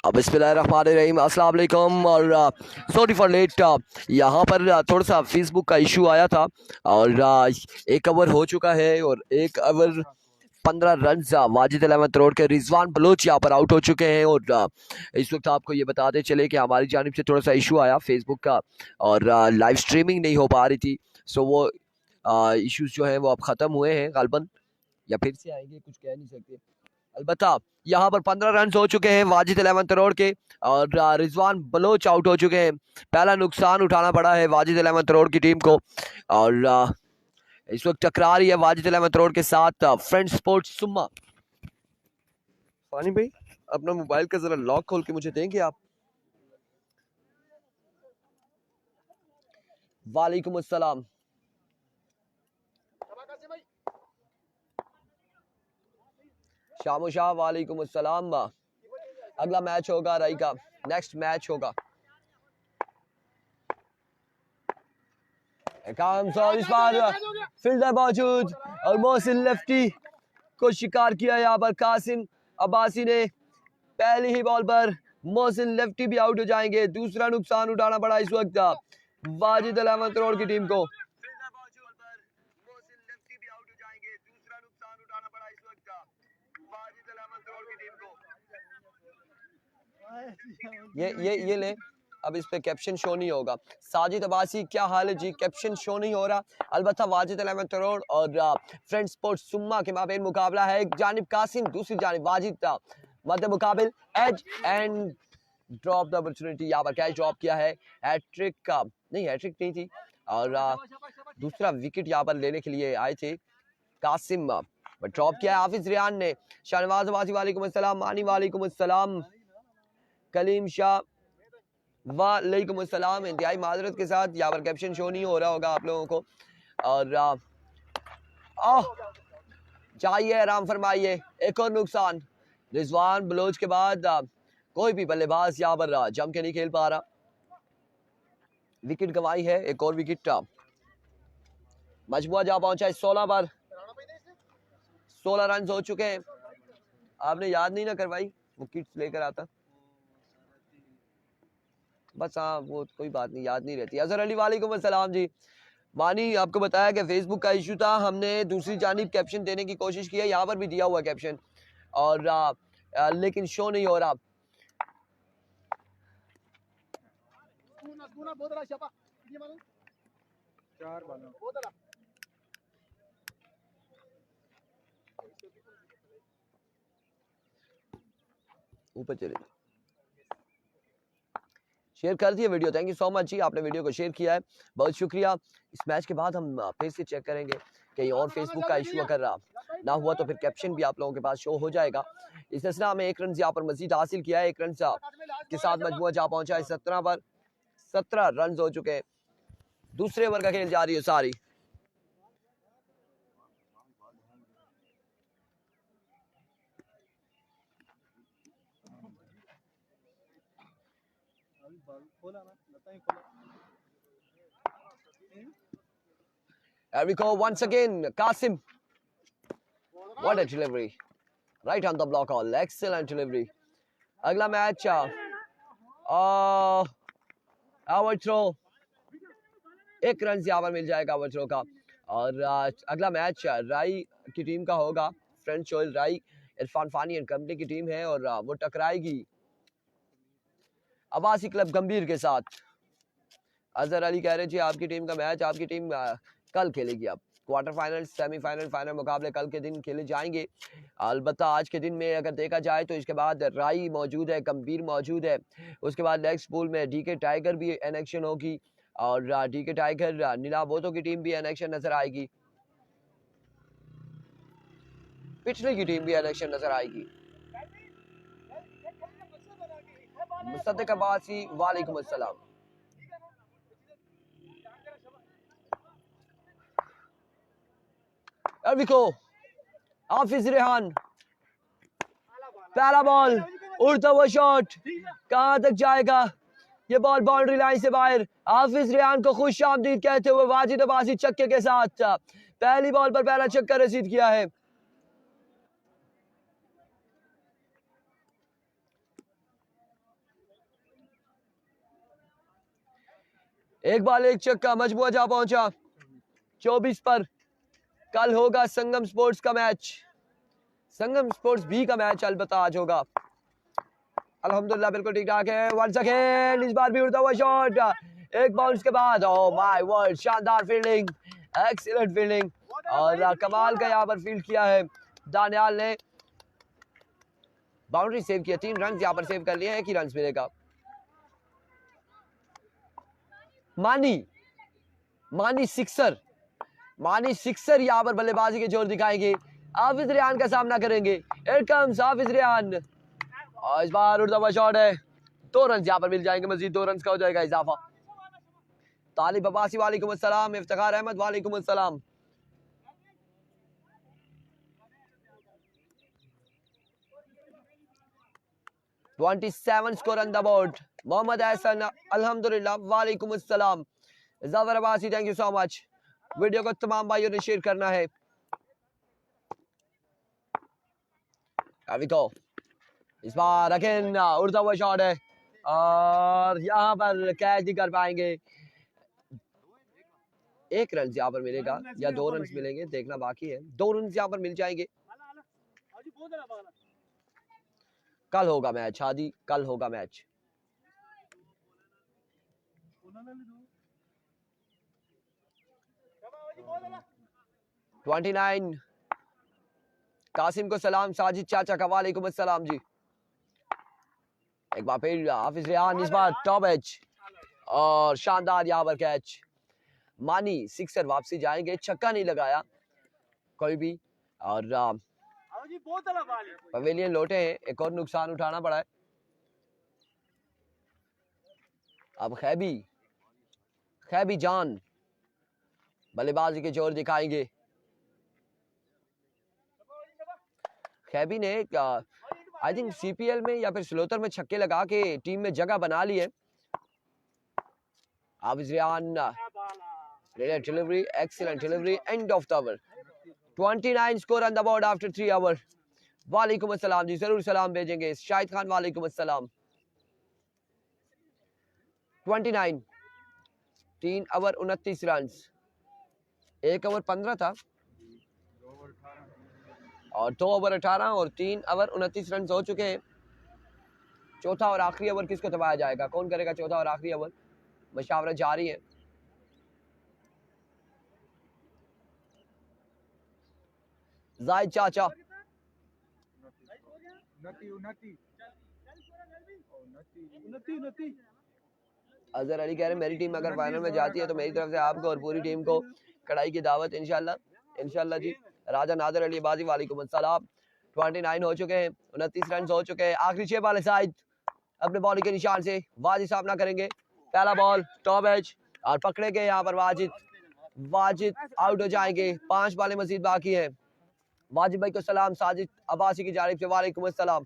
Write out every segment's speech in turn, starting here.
अब बिस्मिल्लाहिर्रहमानिर्रहीम, अस्सलाम वालेकुम। और सॉरी फॉर लेट, यहाँ पर थोड़ा सा फेसबुक का इशू आया था और एक ओवर हो चुका है और एक ओवर 15 रन वाजिद अहमद रोड के रिजवान बलोच यहाँ पर आउट हो चुके हैं। और इस वक्त आपको ये बताते चले कि हमारी जानिब से थोड़ा सा इशू आया फेसबुक का और लाइव स्ट्रीमिंग नहीं हो पा रही थी। सो वो इश्यूज जो है वो अब ख़त्म हुए हैं गालबन, या फिर से आएंगे कुछ कह नहीं सकते। अलबत्ता यहाँ पर 15 रन हो चुके हैं वाजिद अहमद तरोड़ के और रिजवान बलोच आउट हो चुके हैं। पहला नुकसान उठाना पड़ा है वाजिद अहमद तरोड़ की टीम को और इस वक्त टकरा रही है वाजिद अहमद तरोड़ के साथ फ्रेंड स्पोर्ट्स सुम्मा। फानी भाई अपना मोबाइल का जरा लॉक खोल के मुझे देंगे आप? वालेकुम अस्सलाम। शामो शाह वालेकुम अस्सलाम। अगला मैच होगा राई का, नेक्स्ट मैच होगा। इस बार फील्डर मौजूद और मोहसिन लेफ्टी को शिकार किया यहाँ पर कासिम अब्बासी ने। पहली ही बॉल पर मोहसिन लेफ्टी भी आउट हो जाएंगे। दूसरा नुकसान उठाना पड़ा इस वक्त वाजिद अहमद तरोड़ की टीम को। ये ले, अब इस पे कैप्शन शो नहीं होगा। साजिद अब्बासी क्या हाल है जी? कैप्शन शो नहीं हो रहा। अलबत्ता वाजिद अहमद तरोड़ और फ्रेंड स्पोर्ट्स सुम्मा के माबेन मुकाबला है। एक जानिब कासिम, दूसरी जानिब वाजिद का मध्य मुकाबिल। Edge and drop the opportunity, यहाँ पर कैच ड्रॉप किया है। हैट्रिक का नहीं, हैट्रिक नहीं थी और दूसरा विकेट यहाँ पर लेने के लिए आए थे कासिम, ड्रॉप किया है हाफिज रियान ने। शाहनवाज अब्बासी वालेकुम अस्सलाम, मानी वालेकुम अस्सलाम, कलीम शाह वालेकुम अस्सलाम। इंतहाई माजरत के साथ यहाँ पर कैप्शन शो नहीं हो रहा होगा आप लोगों को और चाहिए आराम फरमाइए। एक और नुकसान रिजवान बलोच के बाद कोई भी बल्लेबाज यहाँ पर जम के नहीं खेल पा रहा। विकेट गंवाई है, एक और विकेट। मजमुआ जहाँ पहुंचा है 16 पर 16 रन हो चुके हैं। आपने याद नहीं ना करवाई, वो किट्स लेकर आता बस। हाँ वो कोई बात नहीं, याद नहीं रहती। अजहर अली वालेकुम अस्सलाम जी। मानी आपको बताया कि फेसबुक का इशू था, हमने दूसरी जानिब कैप्शन देने की कोशिश की है। यहाँ पर भी दिया हुआ कैप्शन और लेकिन शो नहीं हो रहा। ऊपर चले शेयर कर दिए video, thank you so much जी, आपने वीडियो को शेयर किया है, बहुत शुक्रिया। इस मैच के बाद हम फिर से चेक करेंगे कहीं और फेसबुक का इशू अगर ना हुआ तो फिर कैप्शन भी आप लोगों के पास शो हो जाएगा। इस सिलसिला में 1 रन यहाँ पर मजीद हासिल किया है। 1 रन के साथ मजमुआ जहाँ पहुंचा है 17 पर 17 रन हो चुके हैं। दूसरे ओवर का खेल जा रही है सारी। Here we go once again, Qasim. What a delivery. Right on the block all. Excellent delivery. अगला मैच ओवर थ्रो, 1 रन यहाँ पर मिल जाएगा ओवर थ्रो का। और अगला मैच राई की टीम का होगा। फ्रेंच ऑयल राई इरफान फानी एंड कंपनी की टीम है और वो टकराएगी अब्बासी क्लब गंभीर के साथ। अजहर अली कह रहे जी आपकी टीम का मैच, आपकी टीम कल खेलेगी। अब क्वार्टर फाइनल, सेमीफाइनल, फाइनल मुकाबले कल के दिन खेले जाएंगे। अलबत्ता आज के दिन में अगर देखा जाए तो इसके बाद राई मौजूद है, गंभीर मौजूद है। उसके बाद नेक्स्ट पूल में डीके टाइगर भी एन एक्शन होगी और डीके टाइगर नीला बोतो की टीम भी एन एक्शन नजर आएगी, पिछले की टीम भी एन एक्शन नजर आएगी। मुस्तदिक अब्बासी वालेकुम अस्सलाम। There we go. हाफिज रेहान, पहला बॉल, उड़ता हुआ शॉट, कहां तक जाएगा ये बॉल? बाउंड्री लाइन से बाहर। हाफिज रेहान को खुश आमदीद कहते हुए वाजिद अब्बासी छक्के के साथ पहली बॉल पर पहला छक्का रसीद किया है। एक बॉल एक छक्का, मजबूआ जा पहुंचा 24 पर। कल होगा संगम स्पोर्ट्स का मैच, संगम स्पोर्ट्स बी का मैच अलबत्ता आज होगा। अल्हम्दुलिल्लाह बिल्कुल ठीक ठाक है। वंस अगेन इस बार भी उड़ता हुआ शॉट, एक बाउंस के बाद, ओह माय वर्ड, शानदार फील्डिंग, एक्सीलेंट फील्डिंग और कमाल का यहाँ पर फील्ड किया है दानियाल ने। बाउंड्री सेव किया, 3 रन यहाँ पर सेव कर लिए, 1 ही रन मिलेगा। मानी सिक्सर, मानी सिक्सर यहाँ पर बल्लेबाजी के जोर दिखाएंगे, हाफिज रियान का सामना करेंगे। हियर कम्स हाफिज रियान और इस बार उड़ता हुआ शॉट है, 2 रन यहाँ पर मिल जाएंगे, मजीद 2 रन का हो जाएगा इजाफा। तालिब अब्बासी वालेकुम अस्सलाम, इफ्तिखार अहमद वालेकुम अस्सलाम। Score on the board. Mohammad Ehsan अल्हम्दुलिल्लाह वालेकुम अस्सलाम। Jafar Abbasi thank you so much. Video को तमाम भाइयों ने शेयर करना है। इस बार अगेन उड़ता हुआ शॉट है और यहाँ पर कैच नहीं कर पाएंगे। 1 रन यहाँ पर मिलेगा या 2 रन मिलेंगे, देखना बाकी है। 2 रन यहाँ पर मिल जाएंगे। कल होगा मैच हादी, कल होगा मैच। ट्वेंटी 29 कासिम को सलाम, साजिद चाचा का वालेकुम अस्सलाम जी। एक बार फिर हाफिज रियान, इस बार टॉप एज और शानदार यहाँ पर कैच। मानी सिक्सर वापसी जाएंगे, छक्का नहीं लगाया कोई भी और पवेलियन लौटे हैं, एक और नुकसान उठाना पड़ा है। अब खैबी जान बल्लेबाजी के जोर दिखाएंगे। खैबी ने आई थिंक सीपीएल में या फिर स्लोतर में छक्के लगा के टीम में जगह बना ली है। Hafiz Riyan, delivery, excellent delivery, end of the over. 29 score on the board after 3 over. वालेकुम अस्सलाम जी, जरूर सलाम भेजेंगे। शाहिद खान वालेकुम अस्सलाम। 29 3 ओवर 29 रन, 1 ओवर 15 था और 2 ओवर 18 और 3 ओवर 29 रन हो चुके हैं। चौथा और आखिरी ओवर किसको दबाया जाएगा, कौन करेगा चौथा और आखिरी ओवर, मशावरत जारी है। जाहिद चाचा, अजहर अली कह रहे हैं मेरी टीम अगर फाइनल में जाती है तो मेरी तरफ से आपको और पूरी टीम को कड़ाई की दावत इंशाल्लाह जी। राजा नादर अली बाजी वालेकुम अस्सलाम। 29 हो चुके हैं, 29 रन हो चुके हैं। आखिरी 6 बॉल साइड अपने बॉल के निशान से वाजिद सामना करेंगे। पहला बॉल टॉप एज और पकड़े गए यहाँ पर वाजिद आउट हो जाएंगे। 5 बॉलें मजीद बाकी है। वाजिद भाई को सलाम, साजिद अब्बासी की जानिब से वालेकुम अस्सलाम।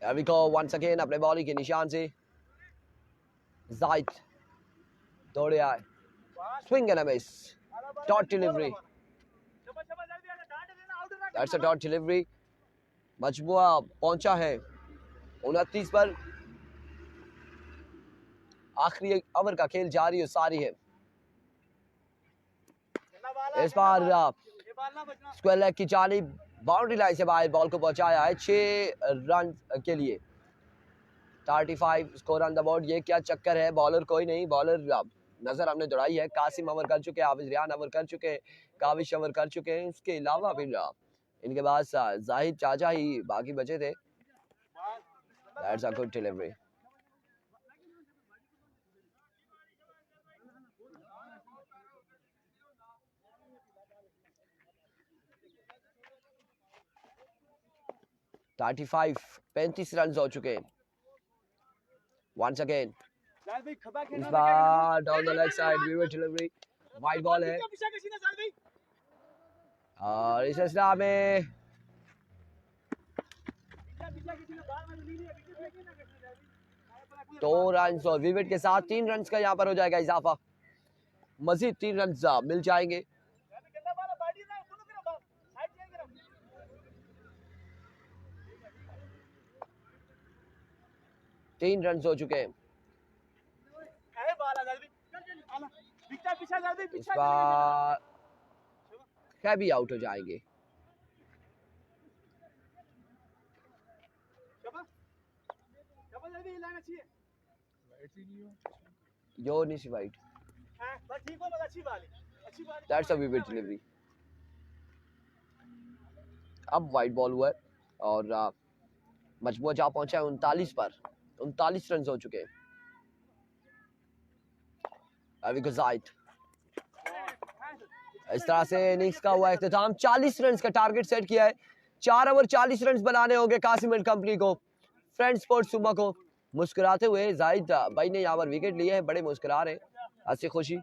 Here we go once again अपने बॉलिंग के निशान से जाहिद दौड़े आए, swing and a miss, dot delivery, that's a dot delivery. मजमुआ पहुंचा है 29 पर। आखिरी ओवर का खेल जारी और सारी है। इस बार स्क्वायर लेग की जानिब बाउंड्री लाइन से बाहर बॉल को पहुंचाया है 6 रन के लिए। 35 स्कोर ऑन द बोर्ड। ये क्या चक्कर है, बॉलर कोई नहीं, बॉलर नजर हमने दौड़ाई है। कासिम ओवर कर चुके हैं, हाफिज रियान ओवर कर चुके हैं, काविश ओवर कर चुके हैं। इसके अलावा फिर इनके पास जाहिद चाचा ही बाकी बचे थे। That's a good delivery. (35) 35 run हो चुके हैं। Once again, इस बार down the leg side, viewed delivery, wide ball है और इस असला में दो रन और विविड के साथ 3 रन का यहाँ पर हो जाएगा इजाफा। मजीद 3 रन मिल जाएंगे। 3 रन हो चुके हैं। इस बार कैबी आउट हो जाएंगे। यो नहीं white, that's a vivid delivery. अब वाइट बॉल हुआ है और मजबूर जा पहुंचा है 39 पर। 39 रन हो चुके हैं। अभी गुजाइट इस तरह से इनिंग्स का हुआ इख्तिताम। 40 रन का टारगेट सेट किया है। 4 ओवर 40 रन बनाने होंगे कासिम एंड कंपनी को, फ्रेंड्स स्पोर्ट्स सुबह को। मुस्कुराते हुए जाहिद भाई ने यहाँ पर विकेट लिए हैं, बड़े मुस्कुरा रहे हैं, हंसी खुशी।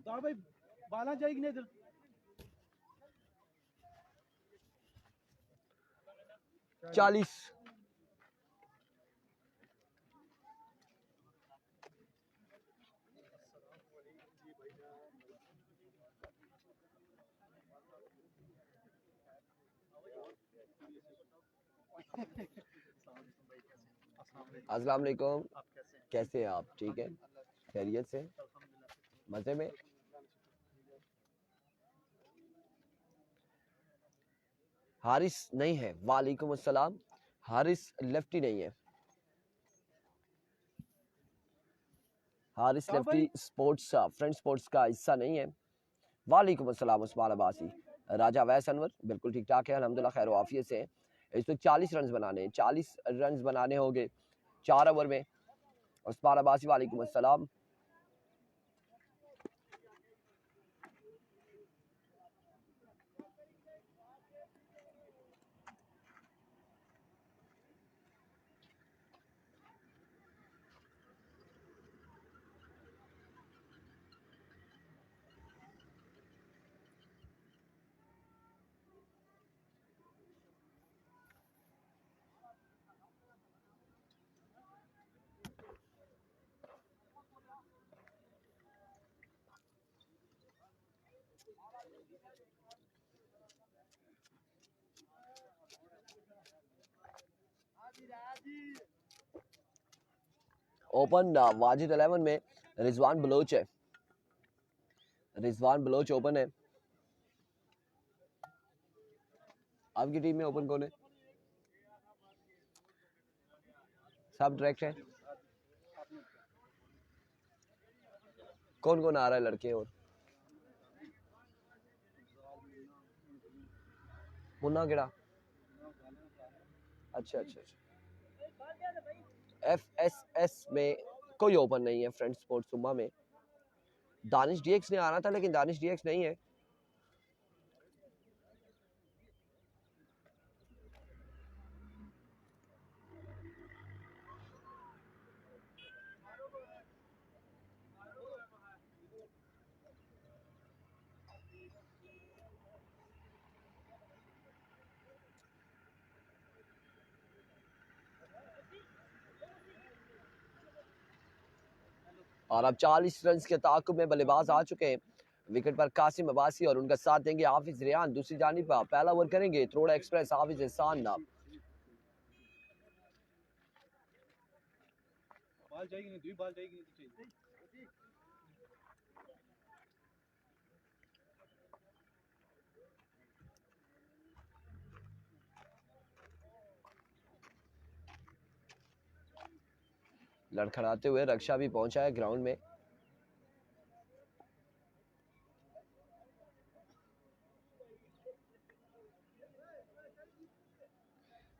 भाई बाला जाएगी नहीं इधर। चालीस। अस्सलाम वालेकुम, कैसे हैं आप? ठीक है, खैरियत से, मजे में। हारिस नहीं है, वालेकुम अस्सलाम। हारिस लेफ्टी नहीं है, Haris lefty sports friend sports का हिस्सा नहीं है। वालेकुम अस्सलाम उस्मान अब्बासी। राजा वैस अनवर बिल्कुल ठीक ठाक है, अल्हम्दुलिल्लाह खैर आफियत से। इस वक्त 40 रन बनाने हैं, 40 रन बनाने होंगे 4 ओवर में। उस्मान अब्बासी वालेकुम अस्सलाम। ओपन वाजिद 11 में रिजवान बलोच है, रिजवान बलोच ओपन है। आपकी टीम में ओपन कौन है? सब डायरेक्ट है। कौन कौन आ रहा है लड़के? और मुन्ना केड़ा? अच्छा अच्छा अच्छा। FSS में कोई ओपन नहीं है फ्रेंड्स स्पोर्ट्स सुबह में। दानिश डीएक्स ने आना था लेकिन दानिश डीएक्स नहीं है। और अब 40 रन के ताकुब में बल्लेबाज आ चुके हैं। विकेट पर कासिम अब्बासी और उनका साथ देंगे हाफिज रियान। दूसरी जानिब पर पहला ओवर करेंगे त्रोड़ा एक्सप्रेस हाफिज एहसान। बाल जाएगी नहीं, दुई बाल जाएगी नहीं तो चाहिए। लड़खड़ाते हुए रक्षा भी पहुंचा है ग्राउंड में।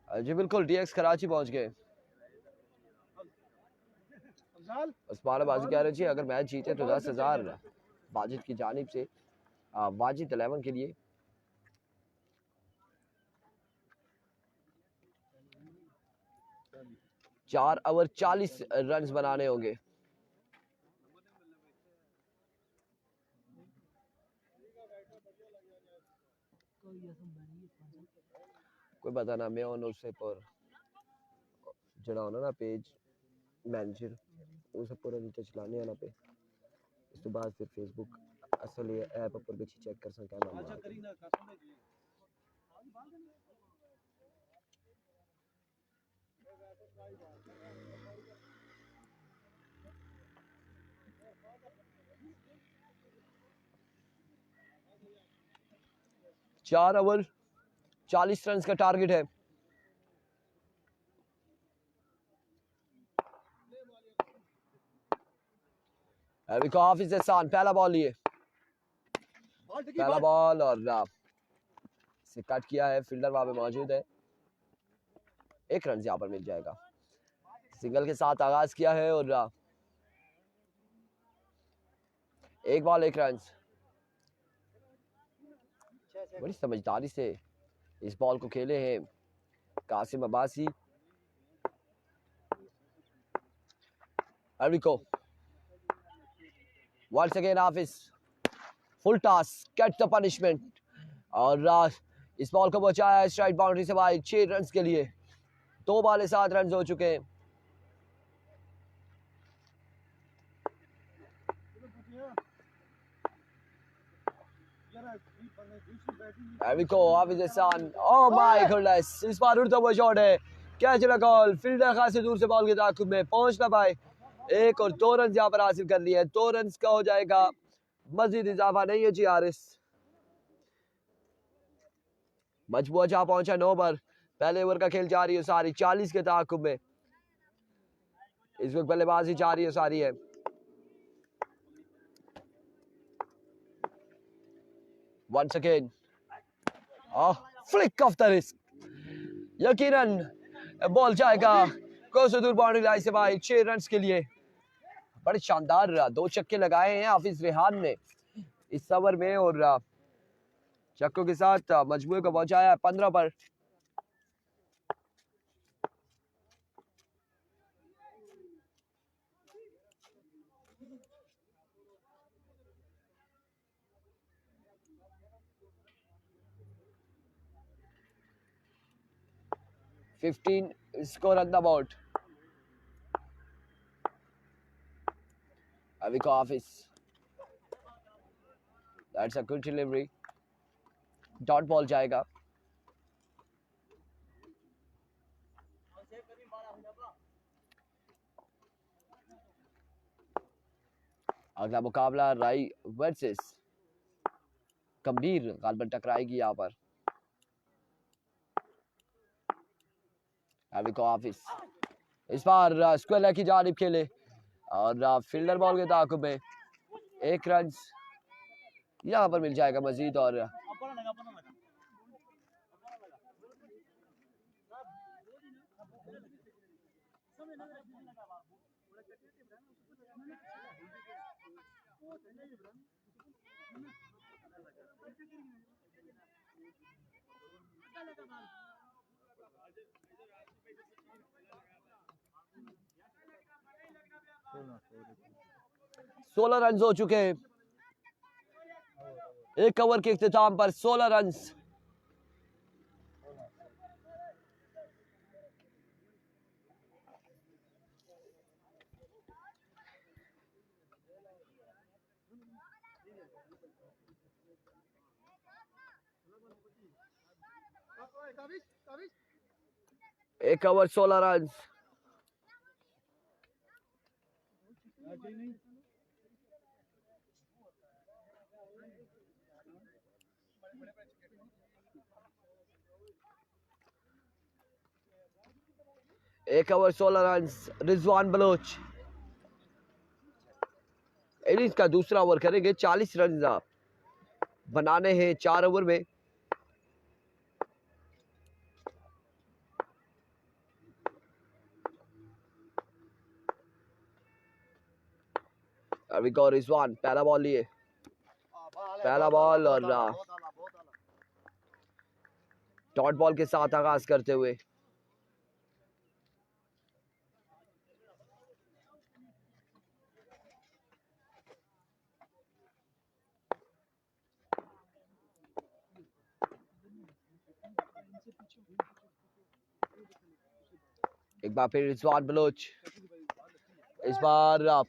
जी बिल्कुल, डीएक्स कराची पहुंच गए। उस्मान बाजी कह रहे जी अगर मैच जीते तो 10,000 वाजिद की जानिब से वाजिद 11 के लिए। चार ओवर 40 रन बनाने होंगे। कोई पता ना, मैं और उससे पर जड़ा होना ना पेज मैनेजर वो सब पूरा नीचे चलाने वाला पे, उसके बाद फिर फेसबुक असल ये ऐप पर भी चेक कर सकते हैं। चार ओवर 40 रन का टारगेट है। अभी को हाफिज एहसान पहला बॉल लिए, पहला बॉल और से कट किया है, फील्डर वहां पे मौजूद है। एक रन यहाँ पर मिल जाएगा। सिंगल के साथ आगाज किया है और एक बॉल एक रन। बड़ी समझदारी से इस बॉल को खेले हैं कासिम अब्बासी। अरिको once again Hafiz full toss, catch the punishment और इस बॉल को बचाया है स्ट्राइक बाउंड्री से बाहर 6 रन के लिए। 2 बॉल 7 रन हो चुके हैं। अरिको हाफिज एहसान, ओह माय गॉडनेस, इस बार उड़ता हुआ शॉट है, कैच लगा गोल। फील्डर खासी दूर से बॉल के ताक़ुब में पहुंच ना पाए। 1 और 2 रन यहाँ पर हासिल कर लिए। 2 रन का हो जाएगा मजीद इजाफा नहीं है जी हारिस। मजबूत जहाँ पहुंचा 9 ओवर, पहले ओवर का खेल जारी है सारी 40 के ताक़ुब में। इस वक्त बल्लेबाजी जारी है सारी है। Once again, flick of the wrist, यकीनन बॉल जाएगा कोस दूर बाउंड्री लाइन से बाहर 6 रन के लिए। बड़े शानदार 2 छक्के लगाए हैं हाफिज रेहान ने इस ओवर में और छक्कों के साथ मजबूर को पहुंचाया 15 पर। $15 score on the board. Aviko Hafiz. That's a good delivery. Dot ball जाएगा। अगला मुकाबला राई वर्सेस गंभीर गालबन टकराएगी यहाँ पर। अविको हाफिज इस बार स्क्वायर की जानिब खेले और फील्डर बॉल के ताक़ुब में 1 रन यहाँ पर मिल जाएगा मजीद। और सोलह रन हो चुके हैं। 1 ओवर के इख्तिताम पर 16 रन। एक ओवर 16 रन। एक over 16 run. Rizwan Baloch innings का दूसरा ओवर करेंगे। 40 रन बनाने हैं 4 ओवर में। अभी गौर रिजवान पहला बॉल लिए, पहला बॉल और डॉट बॉल के साथ आगाज करते हुए एक बार फिर रिजवान बलोच। इस बार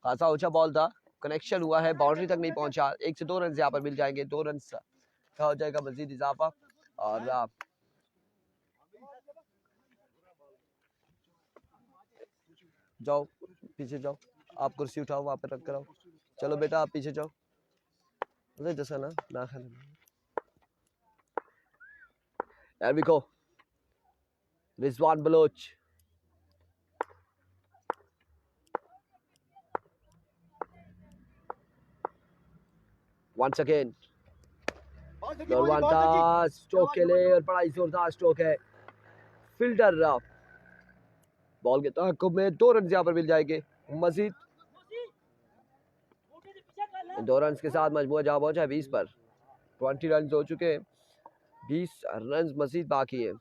खासा ऊंचा बॉल था, कनेक्शन हुआ है, बाउंड्री तक नहीं पहुंचा। 1 से 2 रन यहाँ पर मिल जाएंगे। 2 रन का हो जाएगा मजीद इजाफा। और जाओ पीछे जाओ, आप कुर्सी उठाओ वहाँ पे रख कर आओ। चलो बेटा आप पीछे जाओ, अरे जैसा ना खाना। There we go. Rizwan Baloch. Once again. नौरवान का स्ट्रोक के लिए और बड़ा ही जोरदार स्ट्रोक है। फील्डर बॉल के तहक्कुम में 2 रन यहाँ पर मिल जाएंगे मजीद। 2 रन के साथ मजबूर जा पहुंचा है 20 पर। 20 रन हो चुके हैं, 20 रन मजीद बाकी है।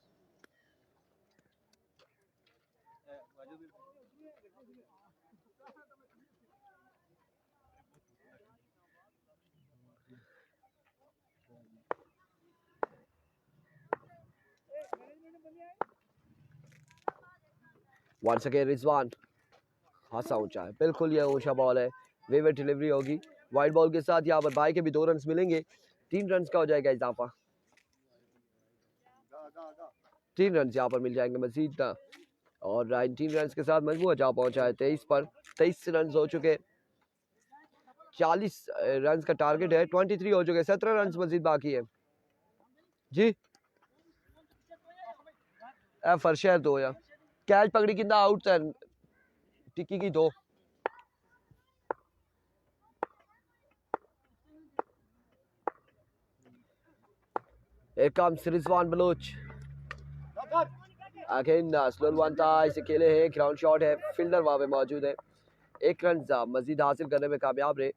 Once again रिजवान खासा ऊंचा है, बिल्कुल ये ऊंचा बॉल है, वेवर डिलीवरी होगी। वाइड बॉल के साथ यहाँ पर बाई के भी 2 रन मिलेंगे, 3 रन का हो जाएगा इजाफा। 3 रन यहाँ पर मिल जाएंगे मजीद और 19 रन के साथ मजबूर जा पहुंचा है 23 पर। 23 रन हो चुके, 40 रन का टारगेट है, 23 हो चुके, 17 रन मजीद बाकी है जी। फरशेर 2 या कैच पकड़ी कितना आउट है, टिक्की की 2। एक काम Rizwan Baloch again slow one था, इसे खेले हैं, ग्राउंड शॉट है, फील्डर वहां पे मौजूद है। 1 रन मजीद हासिल करने में कामयाब रहे।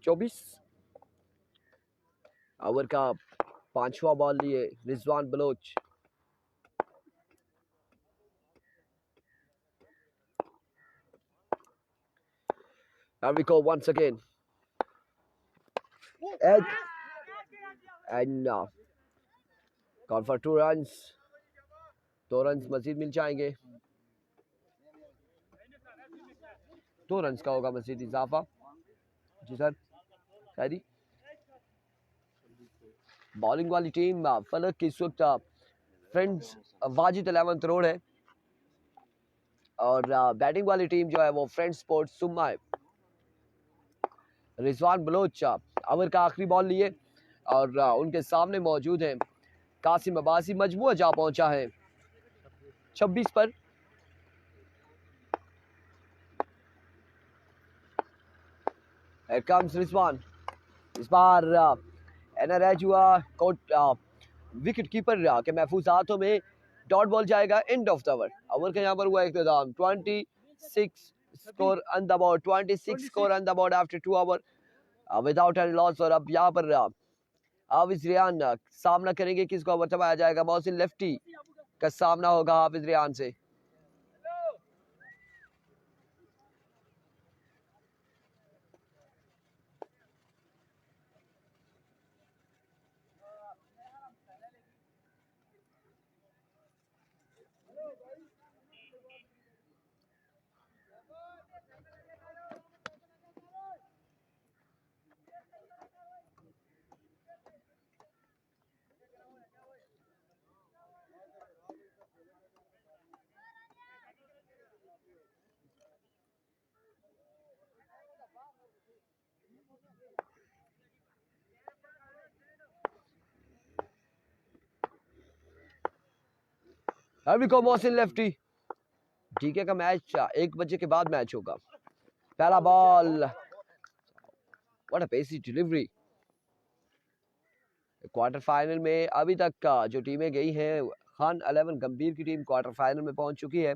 चौबीस ओवर का 5वां बॉल लिए Rizwan Baloch. Here we go once again. And gone for 2 runs. 2 run मजीद मिल जाएंगे, 2 रन का होगा मजीद इजाफा जी सर। खैरी बॉलिंग वाली टीम फलक की इस वक्त फ्रेंड्स वाजिद 11th रोड है और बैटिंग वाली टीम जो है वो फ्रेंड्स स्पोर्ट्स सुम्मा है। रिजवान बलोच ओवर का आखिरी बॉल लिए और उनके सामने मौजूद हैं कासिम अब्बासी। मजबूर जा पहुंचा है 26 पर। रिजवान इस बार एनआरएच हुआ कोट विकेट कीपर के महफूज हाथों में, डॉट बॉल जाएगा and of the over. Over का यहाँ पर हुआ इख्तिताम। 26 score on the board, 26 score on the board after 2 over without any loss. और अब यहाँ पर हाफिज रियान सामना करेंगे, किसको ओवर थमाया जाएगा? मोहसिन लेफ्टी का सामना होगा हाफिज रियान से। अभी को मोहसिन लेफ्टी। डीके का मैच 1 बजे के बाद मैच होगा। पहला ball, what a pacy delivery. Quarter final में अभी तक का जो टीमें गई हैं, खान 11 गंभीर की टीम क्वार्टर फाइनल में पहुंच चुकी है।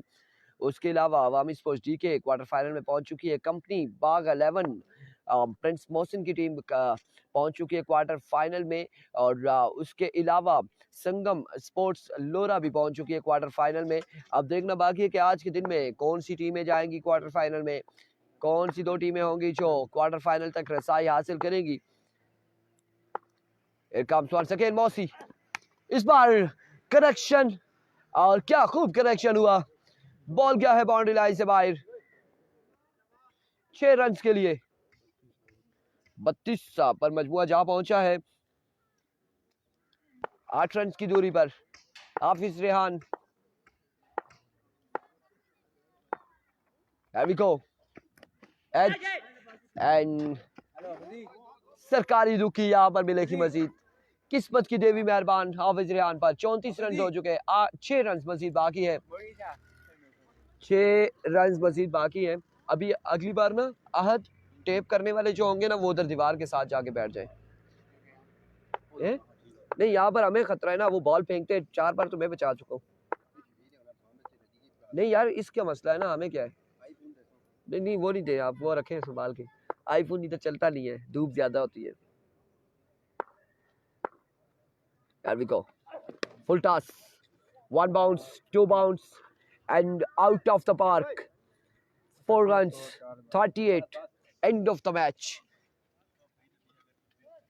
उसके अलावा अवामी स्पोर्ट्स डीके क्वार्टर फाइनल में पहुंच चुकी है। कंपनी बाग 11 प्रिंस मोहसिन की टीम पहुंच चुकी है क्वार्टर फाइनल में। और उसके अलावा संगम स्पोर्ट्स लोरा भी पहुंच चुकी है क्वार्टर फाइनल में। अब देखना बाकी है कि आज के दिन में कौन सी टीमें जाएंगी क्वार्टर फाइनल में, कौन सी 2 टीमें होंगी जो क्वार्टर फाइनल तक रसाई हासिल करेंगी। मौसी इस बार करेक्शन और क्या खूब कनेक्शन हुआ, बॉल गया है बाउंड्री लाइन से बाहर। 6 रन के लिए 32 पर मजमुआ जा पहुंचा है 8 रन की दूरी पर। Hafiz Rehan, there we go, and सरकारी दुखी यहाँ पर मिलेगी मजीद। किस्मत की देवी मेहरबान हाफिज रेहान पर 34 रन हो चुके हैं। 6 रन मजीद बाकी है, 6 रन मजीद बाकी हैं। अभी अगली बार ना अहद टेप करने वाले जो होंगे ना वो उधर दीवार के साथ जाके बैठ जाए। नहीं यहाँ पर हमें खतरा है ना, वो बॉल फेंकते 4 बार तो मैं बचा चुका हूँ। नहीं यार इसका मसला है ना, हमें क्या है। नहीं नहीं वो नहीं दे आप, वो रखें संभाल के। आईफोन नहीं तो चलता नहीं है, धूप ज्यादा होती है। There we go. Full toss. 1 bounce, 2 bounce, and out of the park. 4 runs, 38. End of the match.